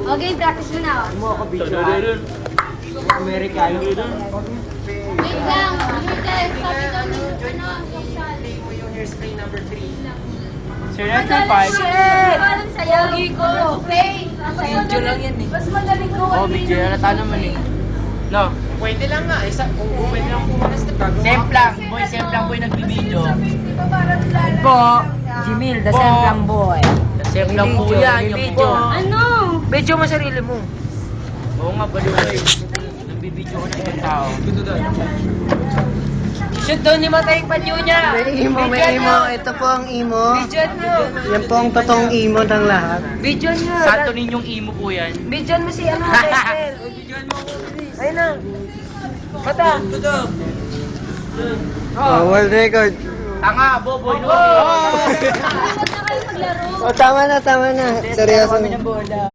Okay, practice mo na. Mo ako video. Amerikano. Wait lang. Lourdes, sabi daw ni social. Yung hairspray number 3. Sir, number 5. Alam sa'yo. Pogi ko. Faye. Video lang yan eh. Mas magaling ko. Oh, video na naman eh. No. Pwede lang nga. Kung pwede lang pumalas na bago. Semp lang boy nagbibideo. Po, Jimil, the Po. Semplang boy. Semp lang po Video, yan, may yung video. po. Ano? Video mo sarili mo. Oo nga, baliw eh. Nagbibideo ko ng ibang tao. Shoot doon ni Matay Panyo niya. May imo. Ito po ang imo. Video nyo. Yan po ang totoong imo ng lahat. Video nyo. Santo ninyong imo po yan. Video mo si ano, Bester. Ayun na. Mata. Oh, world record. Tanga, boboy, no? Huwag na kayo maglaro. Oh, tama na. Seryoso na. Boda.